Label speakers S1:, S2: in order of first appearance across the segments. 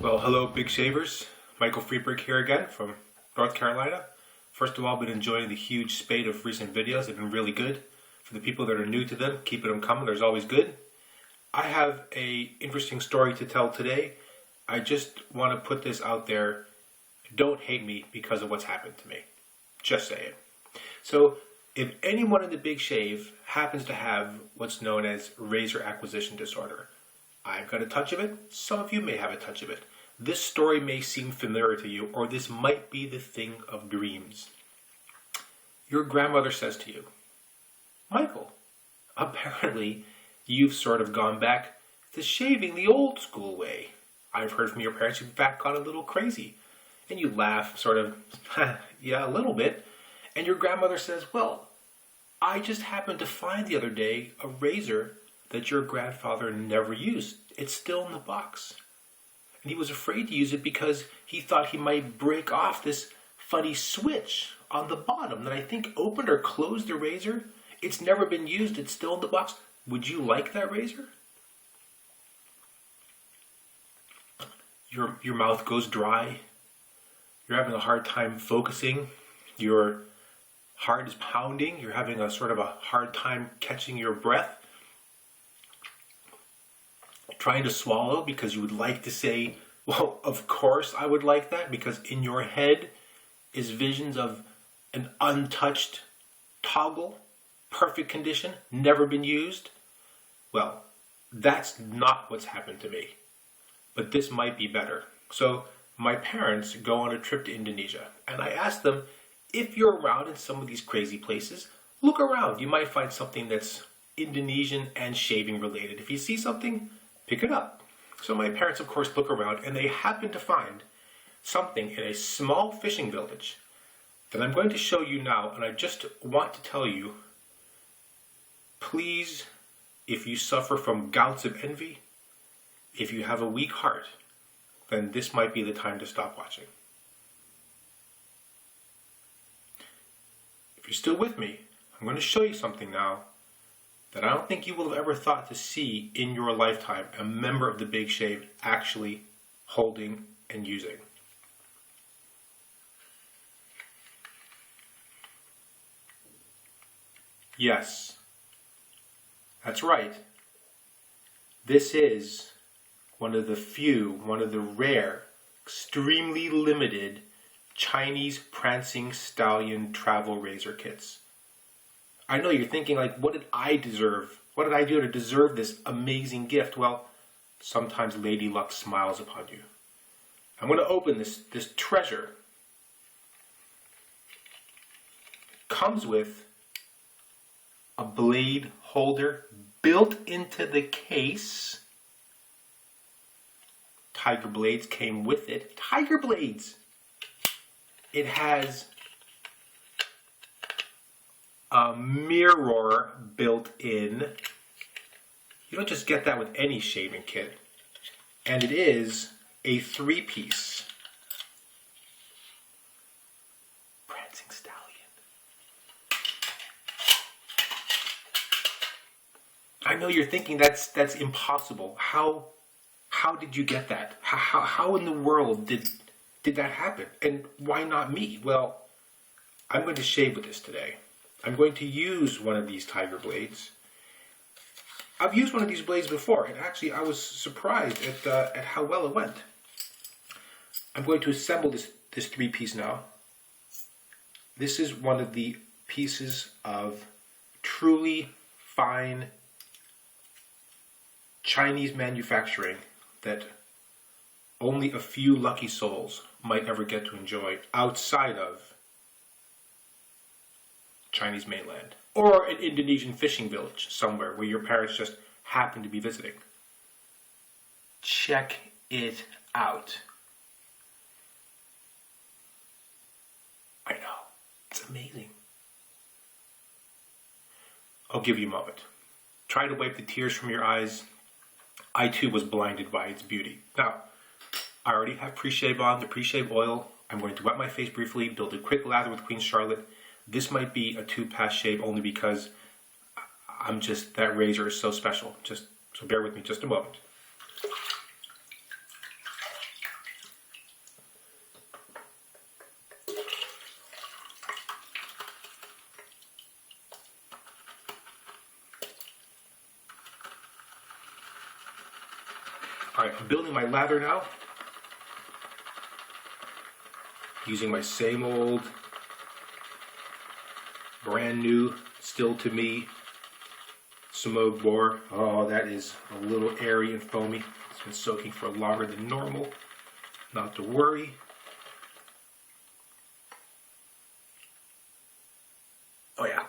S1: Well, hello, big shavers. Michael Freeberg here again from North Carolina. First of all, I've been enjoying the huge spate of recent videos. They've been really good. For the people that are new to them, keeping them coming. There's always good. I have a interesting story to tell today. I just want to put this out there. Don't hate me because of what's happened to me. Just saying. So, if anyone in the big shave happens to have what's known as razor acquisition disorder, I've got a touch of it. Some of you may have a touch of it. This story may seem familiar to you, or this might be the thing of dreams. Your grandmother says to you, Michael, apparently you've sort of gone back to shaving the old school way. I've heard from your parents you've in fact gone a little crazy. And you laugh, sort of, yeah, a little bit. And your grandmother says, well, I just happened to find the other day a razor that your grandfather never used. It's still in the box. And he was afraid to use it because he thought he might break off this funny switch on the bottom that I think opened or closed the razor. It's never been used. It's still in the box. Would you like that razor? Your mouth goes dry. You're having a hard time focusing. Your heart is pounding. You're having a sort of a hard time catching your breath. Trying to swallow because you would like to say, well, of course I would like that, because in your head is visions of an untouched toggle, perfect condition, never been used. Well, that's not what's happened to me, but this might be better. So my parents go on a trip to Indonesia, and I asked them, if you're around in some of these crazy places, look around. You might find something that's Indonesian and shaving related. If you see something, pick it up. So my parents, of course, look around, and they happen to find something in a small fishing village that I'm going to show you now. And I just want to tell you, please, if you suffer from gouts of envy, if you have a weak heart, then this might be the time to stop watching. If you're still with me, I'm going to show you something now that I don't think you will have ever thought to see in your lifetime a member of the Big Shave actually holding and using. Yes, that's right. This is one of the rare, extremely limited Chinese prancing stallion travel razor kits. I know you're thinking, like, what did I deserve? What did I do to deserve this amazing gift? Well, sometimes Lady Luck smiles upon you. I'm going to open this treasure. It comes with a blade holder built into the case. Tiger blades came with it. Tiger blades! It has a mirror built in. You don't just get that with any shaving kit. And it is a 3-piece prancing stallion. I know you're thinking that's impossible. How did you get that? How in the world did that happen? And why not me? Well, I'm going to shave with this today. I'm going to use one of these tiger blades. I've used one of these blades before, and actually I was surprised at how well it went. I'm going to assemble this 3-piece now. This is one of the pieces of truly fine Chinese manufacturing that only a few lucky souls might ever get to enjoy outside of Chinese mainland, or an Indonesian fishing village somewhere where your parents just happen to be visiting. Check it out. I know, it's amazing. I'll give you a moment. Try to wipe the tears from your eyes. I too was blinded by its beauty. Now, I already have pre-shave on, the pre-shave oil. I'm going to wet my face briefly, build a quick lather with Queen Charlotte. This might be a 2-pass shave only because that razor is so special. So bear with me just a moment. Alright, I'm building my lather now. Using my same old, brand new, still to me, smoked bore. Oh, that is a little airy and foamy. It's been soaking for longer than normal. Not to worry. Oh yeah.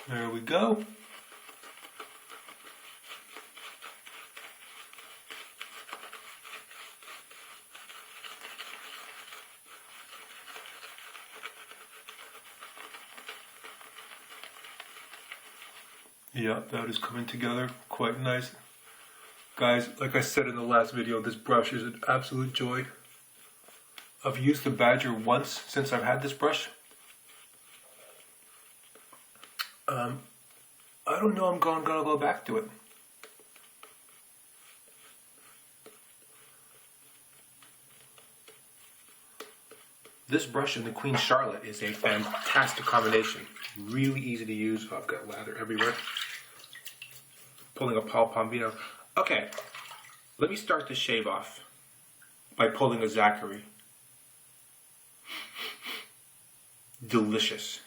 S1: There we go. Yeah, that is coming together quite nice. Guys, like I said in the last video, this brush is an absolute joy. I've used the Badger once since I've had this brush. I don't know I'm gonna go back to it. This brush and the Queen Charlotte is a fantastic combination. Really easy to use. Oh, I've got lather everywhere. Pulling a Paul Pombino. Okay, let me start this shave off by pulling a Zachary. Delicious.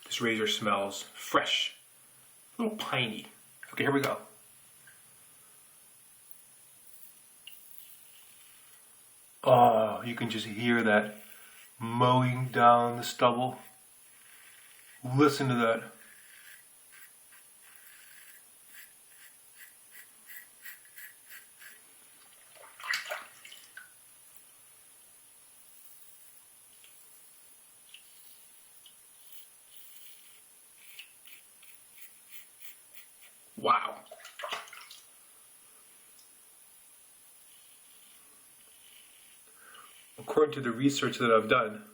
S1: This razor smells fresh. A little piney. Okay, here we go. Oh, you can just hear that mowing down the stubble. Listen to that. Wow. According to the research that I've done,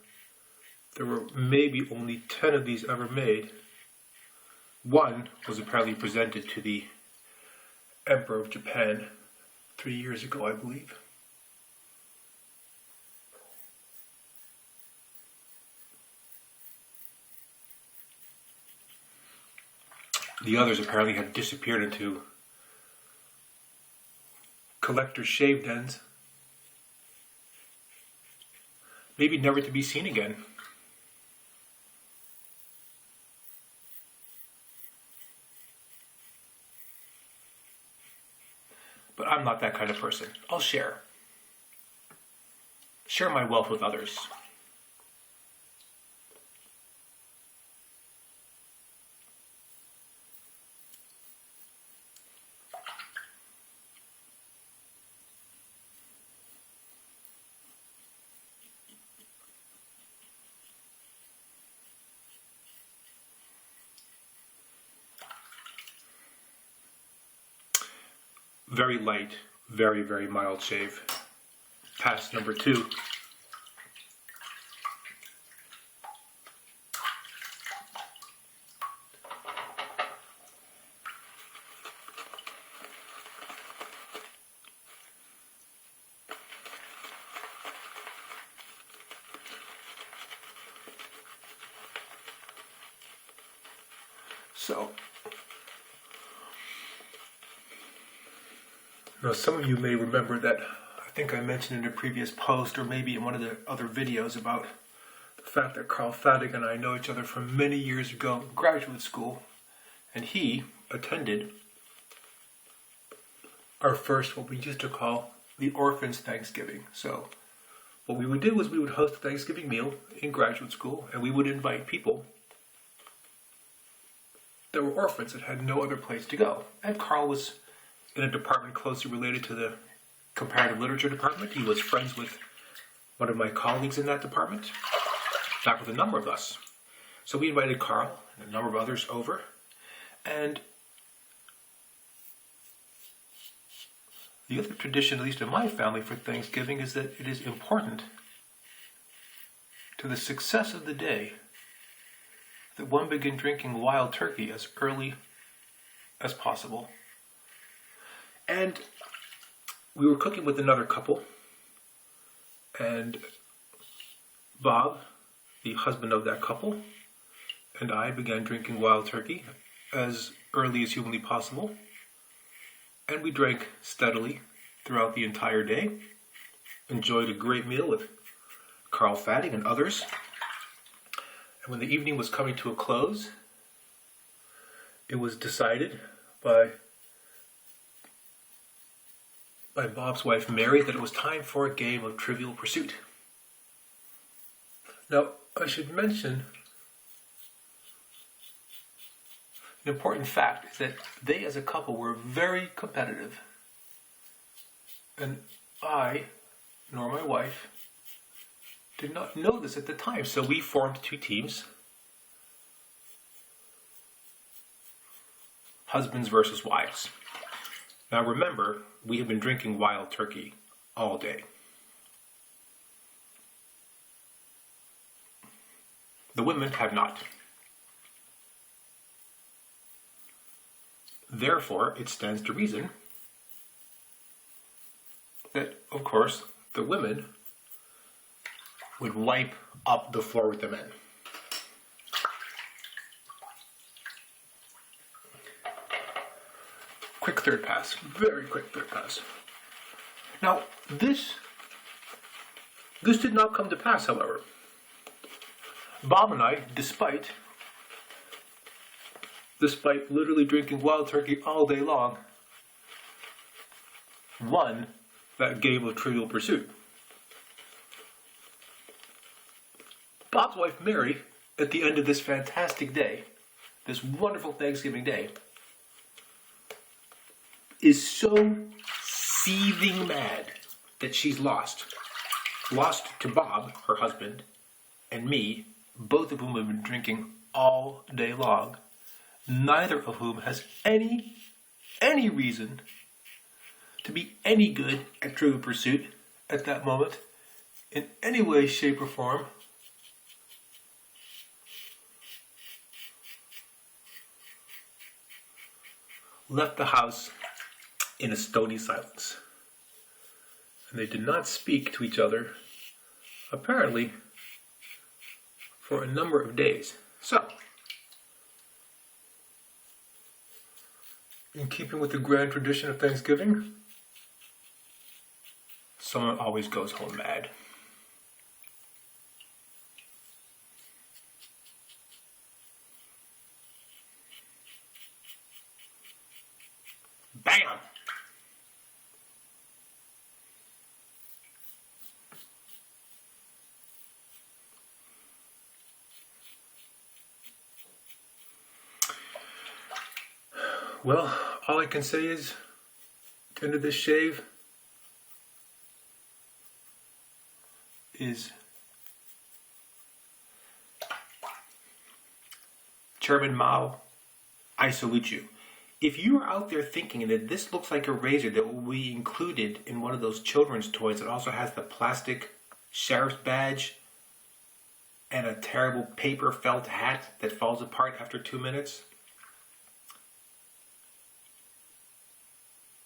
S1: there were maybe only 10 of these ever made. One was apparently presented to the Emperor of Japan 3 years ago, I believe. The others apparently have disappeared into collector's shave dens. Maybe never to be seen again. But I'm not that kind of person. I'll share. Share my wealth with others. Very light, very, very mild shave. Pass number 2. So, now some of you may remember that I think I mentioned in a previous post or maybe in one of the other videos about the fact that Carl Fadig and I know each other from many years ago in graduate school, and he attended our first, what we used to call the Orphans Thanksgiving. So what we would do was we would host a Thanksgiving meal in graduate school, and we would invite people that were orphans that had no other place to go. And Carl was in a department closely related to the comparative literature department. He was friends with one of my colleagues in that department, back with a number of us. So we invited Carl and a number of others over, and the other tradition, at least in my family, for Thanksgiving is that it is important to the success of the day that one begin drinking wild turkey as early as possible. And we were cooking with another couple, and Bob, the husband of that couple, and I began drinking wild turkey as early as humanly possible, and we drank steadily throughout the entire day, enjoyed a great meal with Carl Fatting and others, and when the evening was coming to a close, it was decided by Bob's wife Mary that it was time for a game of Trivial Pursuit. Now, I should mention an important fact is that they as a couple were very competitive. And I, nor my wife, did not know this at the time. So we formed two teams. Husbands versus wives. Now remember, we have been drinking wild turkey all day. The women have not. Therefore, it stands to reason that, of course, the women would wipe up the floor with the men. Quick third pass. Very quick third pass. Now, this did not come to pass, however. Bob and I, despite literally drinking wild turkey all day long, won that game of Trivial Pursuit. Bob's wife Mary, at the end of this fantastic day, this wonderful Thanksgiving day, is so seething mad that she's lost. Lost to Bob, her husband, and me, both of whom have been drinking all day long, neither of whom has any reason to be any good at Trivial Pursuit at that moment, in any way, shape, or form. Left the house in a stony silence. And they did not speak to each other, apparently, for a number of days. So, in keeping with the grand tradition of Thanksgiving, someone always goes home mad. Bam! Well, all I can say is, at the end of this shave, is Chairman Mao, I salute you. If you are out there thinking that this looks like a razor that will be included in one of those children's toys that also has the plastic sheriff's badge and a terrible paper felt hat that falls apart after 2 minutes,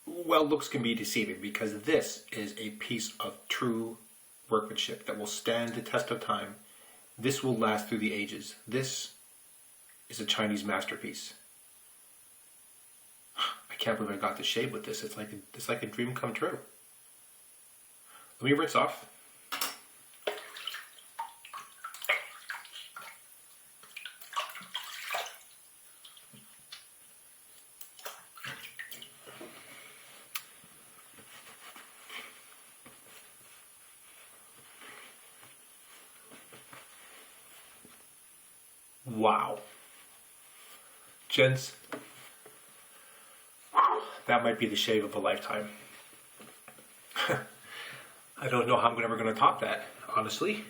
S1: well, looks can be deceiving, because this is a piece of true workmanship that will stand the test of time. This will last through the ages. This is a Chinese masterpiece. I can't believe I got to shave with this. It's like a dream come true. Let me rinse off. Wow. Gents, that might be the shave of a lifetime. I don't know how I'm ever going to top that, honestly.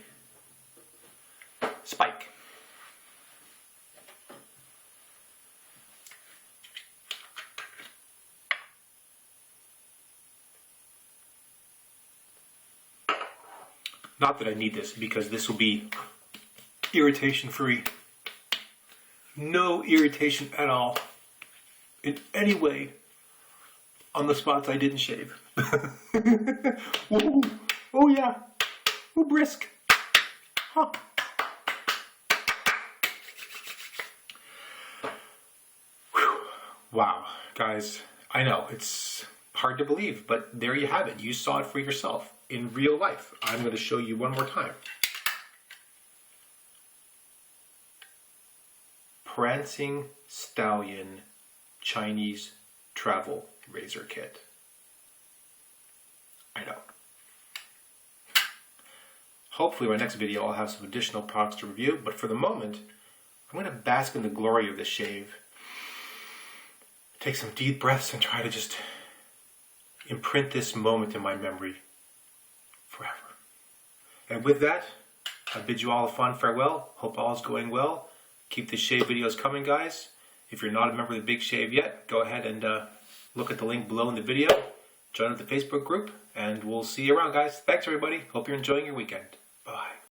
S1: Spike. Not that I need this, because this will be irritation free. No irritation at all, in any way, on the spots I didn't shave. Whoa. Oh yeah, oh brisk. Wow, guys, I know it's hard to believe, but there you have it. You saw it for yourself in real life. I'm going to show you one more time. Prancing Stallion Chinese Travel Razor Kit. I know. Hopefully my next video I'll have some additional products to review, but for the moment, I'm going to bask in the glory of this shave. Take some deep breaths and try to just imprint this moment in my memory forever. And with that, I bid you all a fond farewell. Hope all is going well. Keep the shave videos coming, guys. If you're not a member of the Big Shave yet, go ahead and look at the link below in the video. Join up the Facebook group, and we'll see you around, guys. Thanks, everybody. Hope you're enjoying your weekend. Bye.